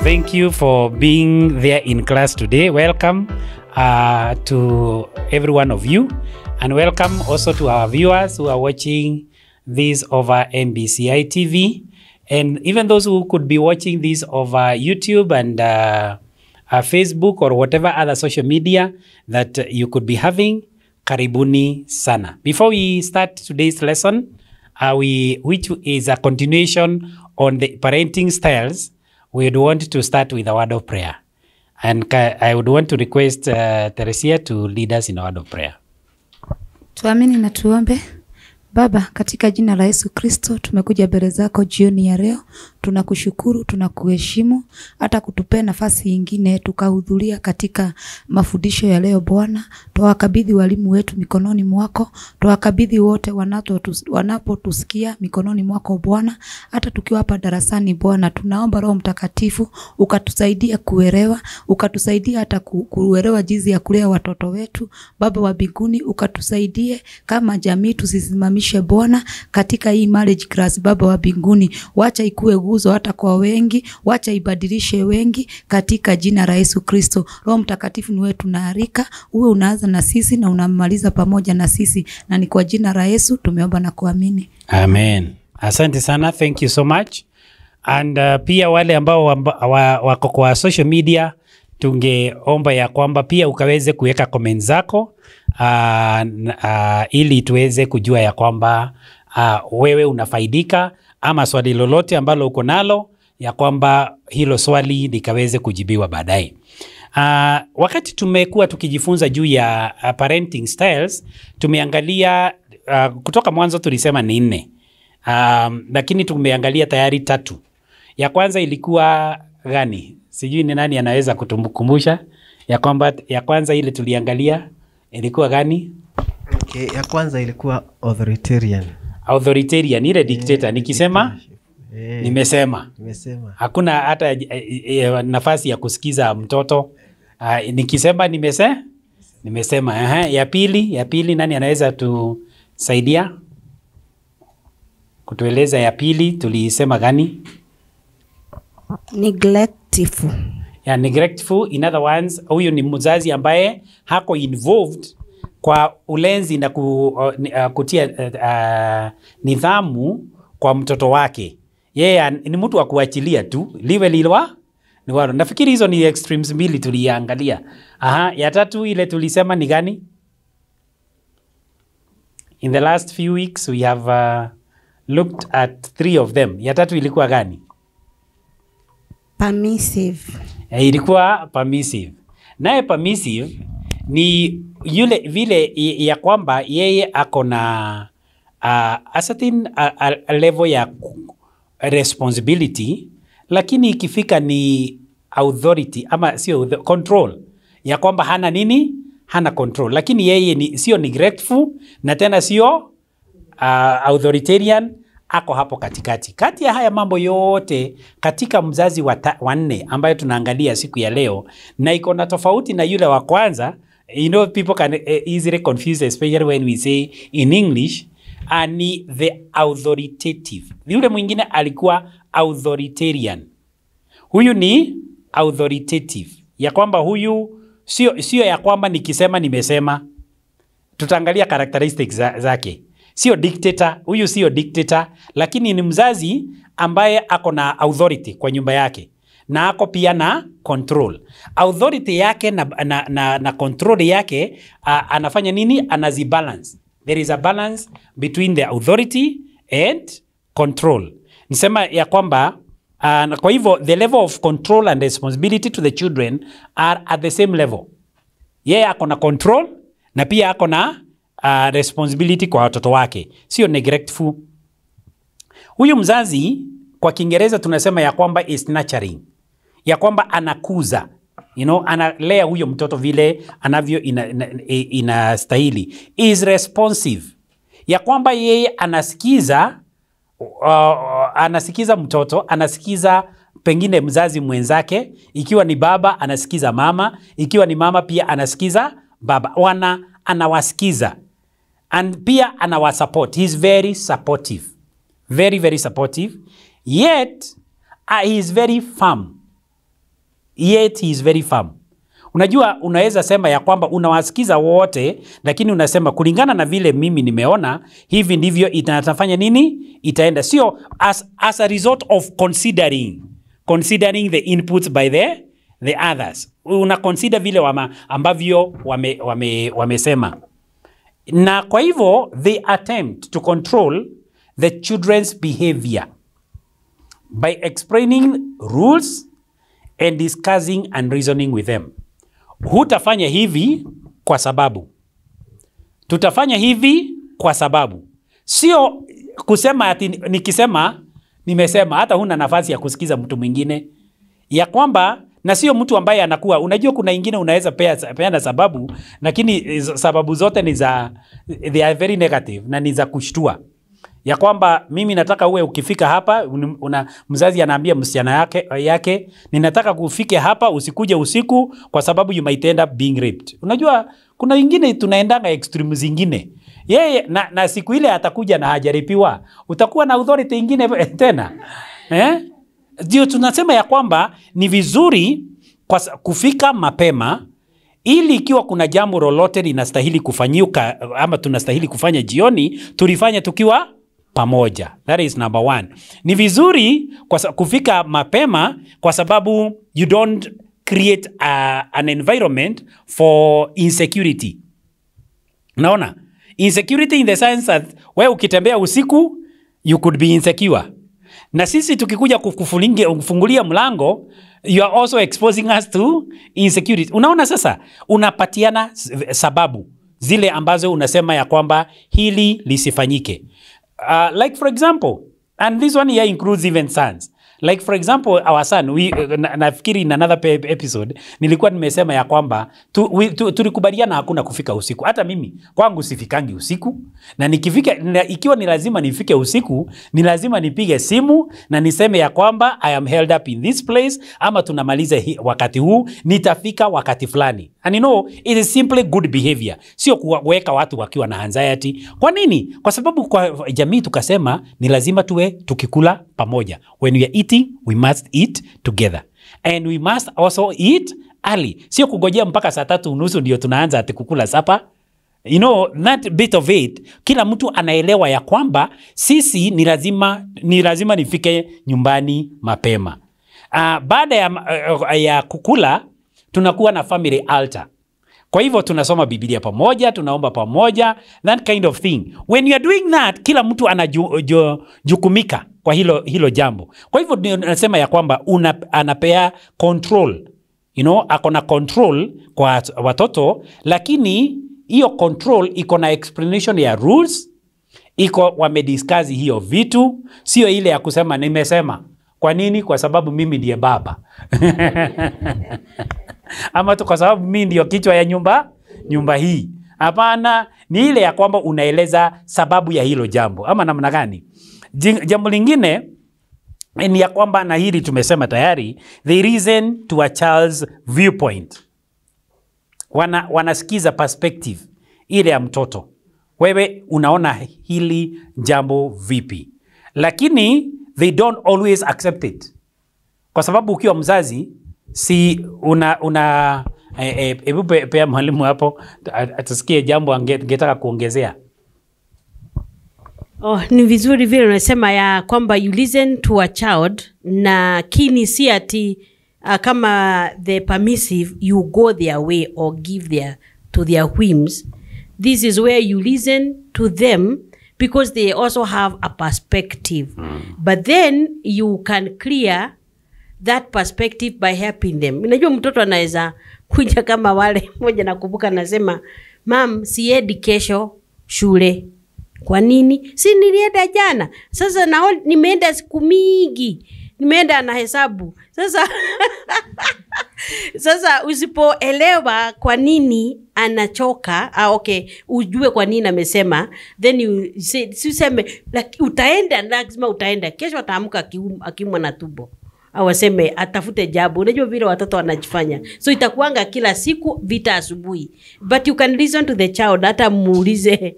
Thank you for being there in class today. Welcome to every one of you, and welcome also to our viewers who are watching this over MBCI TV, and even those who could be watching this over YouTube and Facebook or whatever other social media that you could be having. Karibuni sana. Before we start today's lesson, which is a continuation on the parenting styles, we would want to start with a word of prayer. And I would want to request Teresia to lead us in a word of prayer. Tuamini na tuombe. Baba, katika jina la Yesu Kristo, tumekuja mbele zako jioni ya leo. Tunakushukuru, tunakuheshimu, hata kutupea nafasi nyingine tukahudhuria katika mafundisho ya leo Bwana. Tuwakabidhi walimu wetu mikononi mwako, tuwakabidhi wote wanapotusikia mikononi mwako Bwana. Hata tukiwa hapa darasani Bwana, tunaomba Roho Mtakatifu ukatusaidia kuelewa, ukatusaidia hata kuelewa jinsi ya kulea watoto wetu. Baba wa mbinguni, ukatusaidie kama jamii tusisimamishe Bwana katika hii marriage class. Baba wa mbinguni, wacha ikue guzo hata kwa wengi, wacha ibadilishe wengi katika jina la Yesu Kristo. Roho Mtakatifu ni wewe tunaarika, uwe unaanza na sisi na unamaliza pamoja na sisi, na ni kwa jina la Yesu tumeomba na kuamini. Amen. Asante sana, thank you so much. And pia wale ambao wako kwa social media, tungeomba ya kwamba pia ukaweze kuweka comments zako ili tuweze kujua ya kwamba wewe unafaidika, ama swali lolote ambalo uko nalo ya kwamba hilo swali likaweze kujibiwa baadaye. Wakati tumekuwa tukijifunza juu ya parenting styles, tumeangalia kutoka mwanzo tulisema ni 4. Lakini tumeangalia tayari 3. Ya kwanza ilikuwa gani? Sijui ni nani anaweza kutukumbusha ya kwamba ya kwanza ile tuliangalia ilikuwa gani? Okay, ya kwanza ilikuwa authoritarian. Authoritarian, ile dictator. Nikisema nimesema. Hakuna hata nafasi ya kusikiza mtoto. Nikisema nimesema. Ya pili nani anaweza tusaidia kutueleza ya pili tulisema gani? Neglectful. Yeah, neglectful. In other words, huyu ni mzazi ambaye hako involved kwa ulenzi na kutia nidhamu kwa mtoto wake. Yeye ni mtu wa kuachilia tu liwe lilwa. Nafikiri hizo ni extremes mbili tuliangalia. Ya tatu ile tulisema ni gani? In the last few weeks we have looked at 3 of them. Ya tatu ilikuwa gani? Permissive. Ilikuwa permissive. Naye permissive ni yule vile ya kwamba yeye ako na a certain level ya responsibility, lakini ikifika ni authority ama sio control, ya kwamba hana nini? Hana control. Lakini yeye sio neglectful na tena sio authoritarian, ako hapo katikati. Kati ya haya mambo yote katika mzazi wa 4 ambayo tunaangalia siku ya leo, na iko na tofauti na yule wa kwanza. You know, people can easily confuse, especially when we say in English, ni the authoritative. Yule mwingine alikuwa authoritarian. Huyu ni authoritative. Ya kwamba huyu sio ya kwamba nikisema nimesema. Tutaangalia characteristics zake. Sio dictator, huyu sio dictator, lakini ni mzazi ambaye ako na authority kwa nyumba yake. Na ako pia na control. Authority yake na control yake anafanya nini? Anazibalance. There is a balance between the authority and control. Nisema ya kwamba kwa hivyo the level of control and responsibility to the children are at the same level. Yeye ako na control na pia ako na responsibility kwa watoto wake. Sio neglectful. Huyu mzazi kwa Kiingereza tunasema ya kwamba is nurturing. Ya kwamba anakuza. You know, analea huyo mtoto vile anavyo inastahili. Is responsive. Ya kwamba yeye anasikiza mtoto, anasikiza pengine mzazi mwenzake, ikiwa ni baba anasikiza mama, ikiwa ni mama pia anasikiza baba. Anawasikiza. And pia anawasupport. He is very supportive. Very, very supportive. Yet, he is very firm. yet he is very firm. Unajua unaweza sema ya kwamba unawasikiza wote, lakini unasema kulingana na vile mimi nimeona, hivi ndivyo itafanya nini? Itaenda. Sio as a result of considering the inputs by the others. Una consider vile ambavyo wamesema. Na kwa hivyo they attempt to control the children's behavior by explaining rules and discussing and reasoning with them. Hutafanya hivi kwa sababu. Tutafanya hivi kwa sababu. Sio kusema ati nikisema nimesema, hata huna nafasi ya kusikiza mtu mwingine. Ya kwamba na sio mtu ambaye anakuwa, unajua kuna ingine unaweza peana sababu, lakini sababu zote ni they are very negative na ni za kushtua. Ya kwamba mimi nataka uwe ukifika hapa, mzazi anaambia msichana yake ninataka kufike hapa, usikuje usiku kwa sababu you might end up being raped. Unajua kuna wengine tunaendanga extreme zingine. Yeye na siku ile atakuja na hajaripiwa, utakuwa na authority ingine tena. Ndio tunasema ya kwamba ni vizuri kufika mapema, ili ikiwa kuna jambo lolote linastahili kufanyika ama tunastahili kufanya jioni, tulifanya tukiwa pamoja. That is number one. Ni vizuri kufika mapema kwa sababu you don't create an environment for insecurity. Unaona? Insecurity in the sense that wewe ukitembea usiku you could be insecure. Na sisi tukikuja kufungulia mlango, you are also exposing us to insecurity. Unaona sasa, unapatiana sababu zile ambazo unasema ya kwamba hili lisifanyike. Like for example, and this one here includes even sons. Like for example, our son, nafikiri in another episode, nilikuwa nimesema ya kwamba tulikubaliana hakuna kufika usiku. Hata mimi, kwangu sifikangi usiku. Na nikifika, ikiwa ni lazima nifike usiku, ni lazima nipige simu na niseme ya kwamba I am held up in this place, ama tunamaliza wakati huu, nitafika wakati fulani. And you know, it is simply good behavior. Sio kuweka watu wakiwa na anxiety. Kwa nini? Kwa sababu kwa jamii tukasema ni lazima tuwe tukikula pamoja. When we are eating, we must eat together. And we must also eat early. Sio kugojea mpaka saa 3:30 ndio tunaanza ati kukula sapa. You know, that bit of it, kila mtu anaelewa ya kwamba sisi ni lazima nifike nyumbani mapema. Baada ya kukula, tunakuwa na family altar. Kwa hivyo tunasoma Biblia pamoja, tunaomba pamoja, that kind of thing. When you are doing that, kila mtu anajukumika kwa hilo jambo. Kwa hivyo nasema ya kwamba anapea control. You know, akona control kwa watoto, lakini hiyo control iko na explanation ya rules, wamediscuss hiyo vitu, sio ile ya kusema nimesema. Kwa nini? Kwa sababu mimi ndiye baba. Ama tu kwa sababu mimi ndio kichwa ya nyumba hii. Hapana, ni ile ya kwamba unaeleza sababu ya hilo jambo. Ama namna gani? Jambo lingine ni ya kwamba, na hili tumesema tayari, they reason to a child's viewpoint. Wanasikiza perspective ile ya mtoto. Wewe unaona hili jambo vipi? Lakini they don't always accept it. Kwa sababu ukiwa mzazi, si hebu pea mwalimu hapo atasikie jambo angetaka kuongezea. Ni vizuri vile unasema ya kwamba you listen to a child, na kini si ati kama the permissive you go their way or give to their whims. This is where you listen to them because they also have a perspective. But then you can clear that perspective by helping them. Unajua mtoto anaweza kuja kama wale moja, nakumbuka nasema, "Mom, siendi kesho shule." Kwa nini? Si nilienda jana. Sasa nimeenda siku mingi. Nimeenda na hesabu. Sasa usipoelewa kwa nini anachoka, okay, ujue kwa nini amesema, then useme utaenda, lazima utaenda. Kesho ataamka akiumwa na tumbo. Au aseme atafute jabu. Unajua vile watoto wanajifanya. So itakuanga kila siku vita asubuhi. But you can listen to the child, hata muulize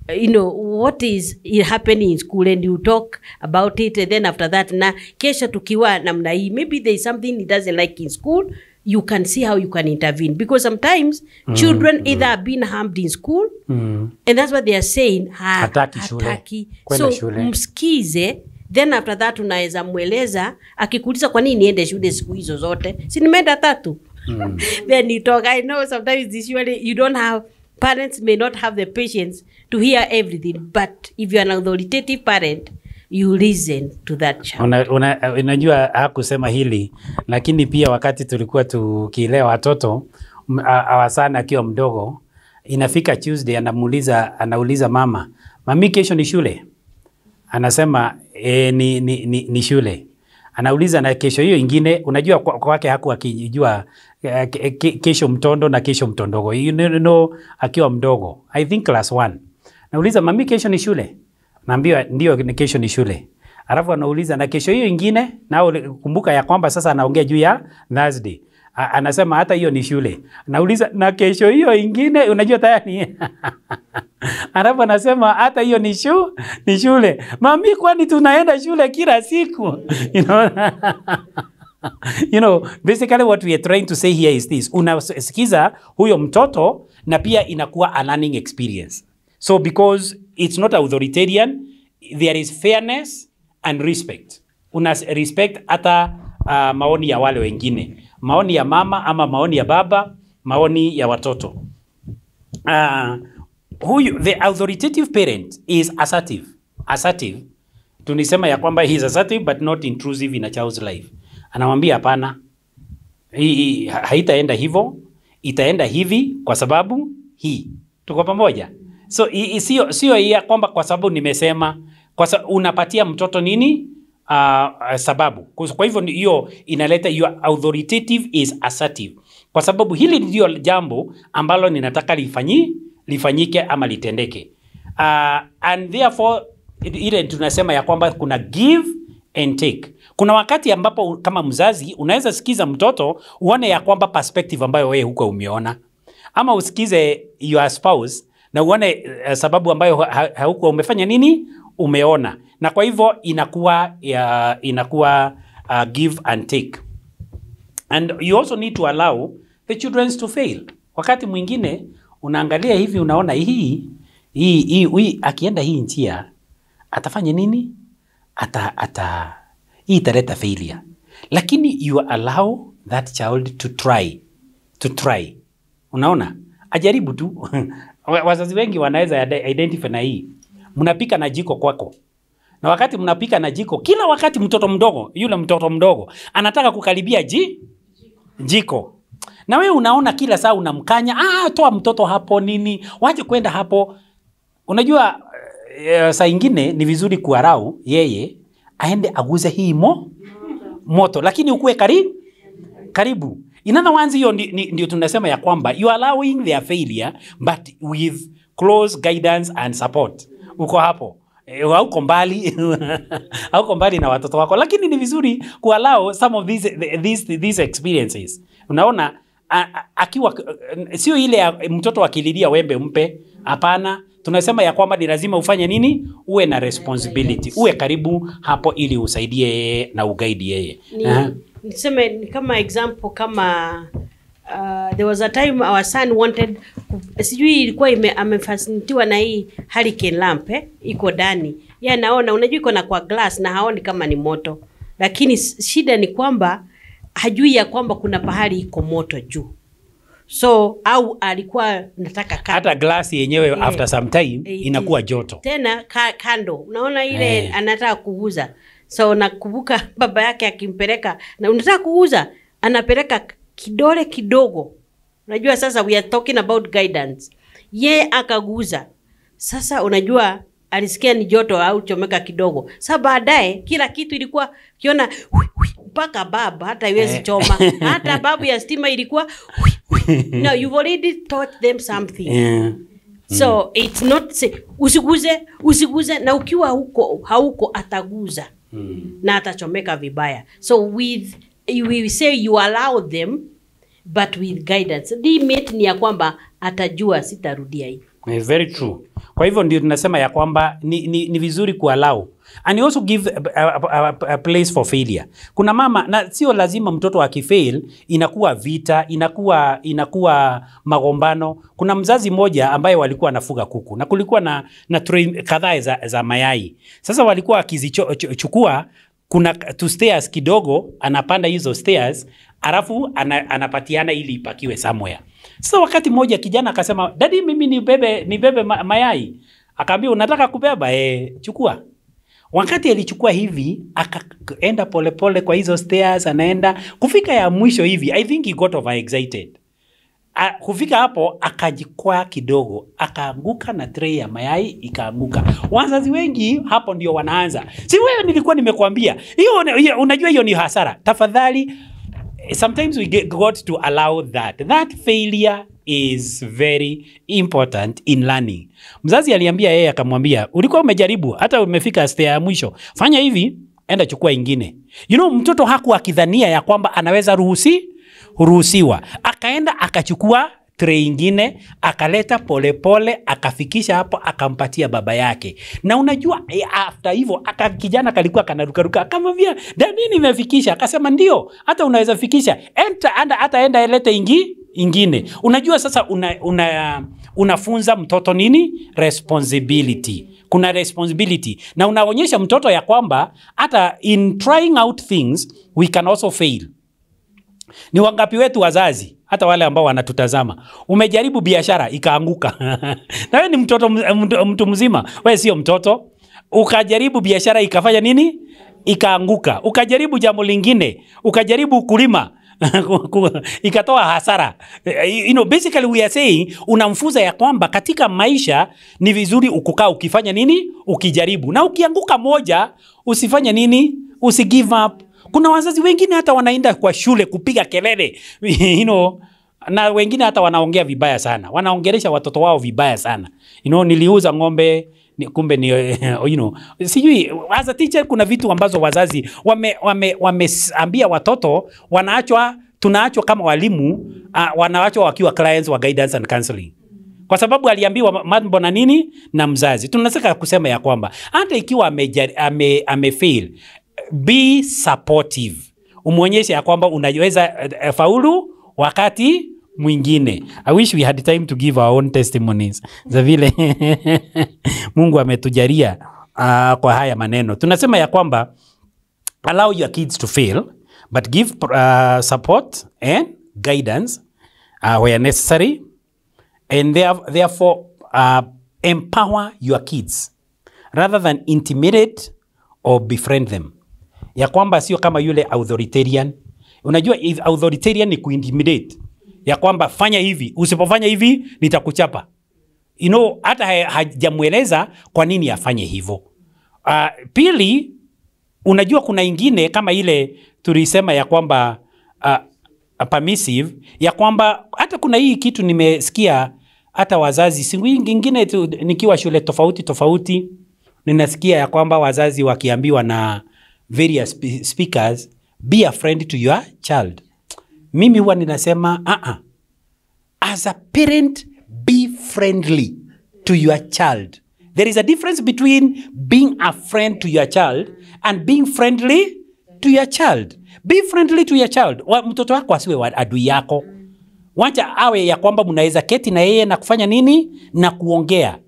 you know, what is happening in school, and you talk about it, and then after that, na kesho tukiwa namna hii, maybe there is something he doesn't like in school, you can see how you can intervene, because sometimes children either have been harmed in school, and that's what they are saying, hataki shule, so shule. Msikize, then after that unaweza mweleza, akikuuliza kwa nini niende shule siku hizo zote, si nimeenda 3. Then you talk. I know sometimes usually you don't have, parents may not have the patience to hear everything, but if you are an authoritative parent, you listen to that child. Unajua hakusema hili, lakini pia wakati tulikuwa tukilea watoto awasana akiwa mdogo, inafika Tuesday anauliza mama, mami kesho ni shule? Anasema ni shule. Anauliza na kesho hiyo ingine, unajua kwake hakuwa akijua kesho mtondo na kesho mtondogo. You know, akiwa mdogo, I think class 1. Nauliza mami kesho ni shule? Naambiwa ndio kesho ni shule. Alafu anauliza na kesho hiyo ingine, nao kumbuka ya kwamba sasa anaongea juu ya Thursday. Anasema hata hiyo ni shule. Nauliza na kesho hiyo ingine, unajua tayari. Alafu anasema hata hiyo ni shule. Mami kwani tunaenda shule kila siku? You know, basically what we are trying to say here is this. Unasikiza huyo mtoto na pia inakuwa a learning experience. So because it's not authoritarian, there is fairness and respect. Una respect hata maoni ya wale wengine. Maoni ya mama ama maoni ya baba, maoni ya watoto. The authoritative parent is assertive. Assertive. Tunisema ya kwamba he is assertive but not intrusive in a child's life. Anamwambia hapana, haitaenda hivyo, itaenda hivi kwa sababu hii. Tuko pamoja? So sio ya kwamba kwa sababu nimesema, unapatia mtoto nini? Sababu. Kwa hivyo hiyo inaleta your authoritative is assertive. Kwa sababu hili ndio jambo ambalo ninataka lifanyike ama litendeke. And therefore ile tunasema ya kwamba kuna give and take. Kuna wakati ambapo kama mzazi unaweza sikiza mtoto uone ya kwamba perspective ambayo wewe huko umeona, ama usikize your spouse na uone sababu ambayo hauko umefanya nini umeona, na kwa hivyo inakuwa give and take. And you also need to allow the children to fail. Wakati mwingine unaangalia hivi unaona hii akienda hii njia atafanya nini? Hii italeta failure. Lakini you allow that child to try. Unaona? Ajaribu tu. Wazazi wengi wanaweza identify na hii. Mnapika na jiko kwako. Na wakati mnapika na jiko, kila wakati mtoto mdogo anataka kukaribia jiko. Na wewe unaona kila saa unamkanya, toa mtoto hapo nini, waje kwenda hapo. Unajua saa ingine ni vizuri kuarau yeye aende aguze hii moto, lakini ukue karibu. In other words, hiyo ndio tunasema ya kwamba you are allowing their failure but with close guidance and support. Uko hapo. Hauko mbali na watoto wako, lakini ni vizuri kuallow some of these experiences. Unaona, akiwa sio ile mtoto akililia wembe mpe, hapana. Tunasema ya kwamba ni lazima ufanye nini? Uwe na responsibility. Uwe karibu hapo ili usaidie yeye na uguide yeye. Niseme kama example kama there was a time our son wanted, sijui ilikuwa amefascinatiwa na hii hurricane lamp iko ndani. Yeye naona unajua iko na kwa glass na haoni kama ni moto. Lakini shida ni kwamba hajui ya kwamba kuna pahali iko moto juu. So au alikuwa nataka hata glass yenyewe after some time inakuwa joto. Tena kando. Unaona ile anataka kuuza. So nakumbuka baba yake akimpeleka na unataka kuuza, anapeleka kidole kidogo. Unajua sasa we are talking about guidance. Ye akaguza. Sasa unajua alisikia ni joto au chomeka kidogo. Sasa baadaye kila kitu ilikuwa kiona mpaka baba hata iwezi choma. Hata babu ya stima ilikuwa no, you've already taught them something. So it's not say usiguze na ukiwa hauko ataguza. Na atachomeka vibaya. So we say you allow them but with guidance. The mate ni ya kwamba atajua sitarudia hii. Very true. Kwa hivyo ndio tunasema ya kwamba ni vizuri kuallow. And you also give a place for failure. Kuna mama, na sio lazima mtoto akifail inakuwa vita, inakuwa magombano. Kuna mzazi mmoja ambaye walikuwa anafuga kuku na kulikuwa na tray kadhaa za mayai. Sasa walikuwa akizichukua, kuna two stairs kidogo, anapanda hizo stairs, alafu anapatiana ili ipakiwe somewhere. Sasa wakati mmoja kijana akasema, "Daddy, mimi nibebe mayai." Akaambia, "Unataka kubeba? Chukua." Wakati alichukua hivi, akaenda polepole kwa hizo stairs, anaenda kufika ya mwisho hivi, I think he got overexcited. Kufika hapo akajikwaa kidogo, akaanguka na tray ya mayai ikaanguka. Wazazi wengi hapo ndio wanaanza, "Si wewe nilikuwa nimekuambia." Hiyo unajua hiyo ni hasara. Tafadhali, sometimes we got to allow that failure is very important in learning. Mzazi aliambia yeye, akamwambia, "Ulikuwa umejaribu, hata umefika stair ya mwisho. Fanya hivi, enda chukua ingine." Mtoto hakuwa akidhania ya kwamba anaweza ruhusiwa. Akaenda akachukua tray ingine, akaleta polepole, akafikisha hapo, akampatia baba yake. Na unajua after hivyo kijana kalikuwa kanarukaruka, akamwambia, "Daddy, nimefikisha." Akasema, "Ndio, hata unaweza fikisha. Enda elete ingine." Unajua sasa unafunza mtoto nini? Responsibility. Kuna responsibility. Na unaonyesha mtoto ya kwamba hata in trying out things we can also fail. Ni wangapi wetu wazazi, hata wale ambao wanatutazama, umejaribu biashara ikaanguka. Na wewe ni mtu mzima, wewe sio mtoto. Ukajaribu biashara ikafanya nini? Ikaanguka. Ukajaribu jambo lingine, ukajaribu kulima ikatoa hasara. Basically we are saying, unamfunza ya kwamba katika maisha ni vizuri ukukaa ukifanya nini? Ukijaribu. Na ukianguka moja, usifanye nini? Usigive up. Kuna wazazi wengine hata wanaenda kwa shule kupiga kelele, na wengine hata wanaongea vibaya sana. Wanaongelesha watoto wao vibaya sana. Niliuza ng'ombe, kumbe sijui, as a teacher kuna vitu ambazo wazazi wameambia watoto, tunaachwa kama walimu, wanaachwa wakiwa clients wa guidance and counseling. Kwa sababu aliambiwa mambo na nini na mzazi. Tunataka kusema ya kwamba hata ikiwa amefail, be supportive. Umuonyeshe ya kwamba unaweza faulu wakati mwingine. I wish we had time to give our own testimonies za vile Mungu ametujalia kwa haya maneno. Tunasema ya kwamba allow your kids to fail, but give support and guidance where necessary, and therefore empower your kids rather than intimidate or befriend them. Ya kwamba sio kama yule authoritarian. Unajua authoritarian ni kuintimidate. Ya kwamba fanya hivi, usipofanya hivi nitakuchapa. Hata hajamueleza kwa nini afanye hivyo. Pili, unajua kuna ingine kama ile tulisema ya kwamba permissive, ya kwamba hata kuna hii kitu nimesikia hata wazazi siku nyingine nikiwa shule tofauti ninasikia ya kwamba wazazi wakiambiwa na various speakers, be a friend to your child. Mimi huwa ninasema as a parent, be friendly to your child. There is a difference between being a friend to your child and being friendly to your child. Be friendly to your child. Mtoto wako asiwe adui yako. Wacha awe ya kwamba mnaweza keti na yeye na kufanya nini na kuongea.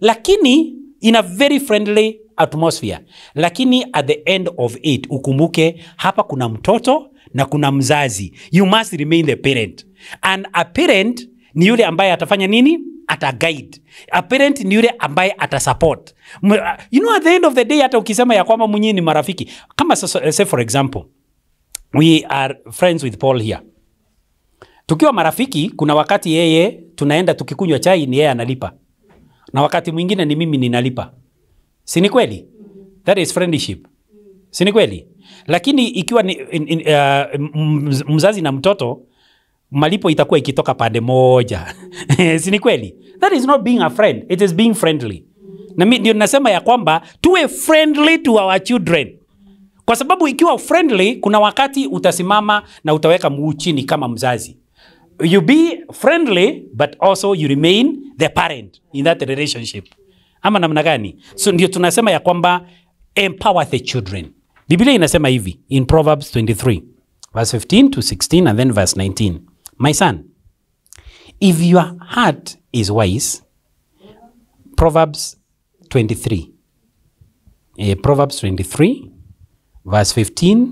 Lakini in a very friendly atmosphere. Lakini at the end of it, ukumbuke hapa kuna mtoto na kuna mzazi. You must remain the parent. And a parent ni yule ambaye atafanya nini? Ata-guide. A parent ni yule ambaye ata-support. At the end of the day, hata ukisema ya kwamba mwenyewe ni marafiki. Kama say for example, we are friends with Paul here. Tukiwa marafiki, kuna wakati yeye tunaenda tukikunywa chai ni yeye analipa. Na wakati mwingine ni mimi ninalipa. Si ni kweli? That is friendship. Si ni kweli? Lakini ikiwa ni mzazi na mtoto, malipo itakuwa ikitoka pande moja. Si ni kweli? That is not being a friend. It is being friendly. Na mimi ndio nasema ya kwamba tuwe friendly to our children. Kwa sababu ikiwa friendly, kuna wakati utasimama na utaweka mguu chini kama mzazi. you be friendly but also you remain the parent in that relationship. Ama namna gani? So ndio tunasema ya kwamba empower the children. Biblia inasema hivi in Proverbs 23 verse 15 to 16 and then verse 19. My son, if your heart is wise, Proverbs 23. Proverbs 23 verse 15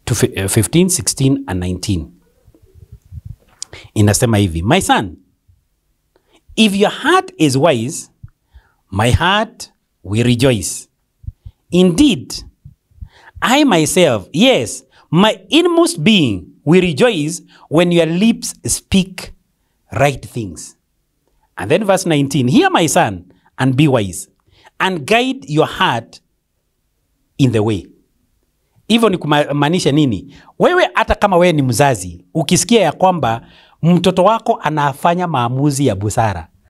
to 15, 16 and 19. Inasema hivi, my son, if your heart is wise, my heart will rejoice. Indeed, I myself, yes, my inmost being will rejoice when your lips speak right things. And then verse 19, hear my son and be wise and guide your heart in the way. Hivyo ni kumaanisha nini? Wewe hata kama wewe ni mzazi, ukisikia ya kwamba mtoto wako anafanya maamuzi ya busara,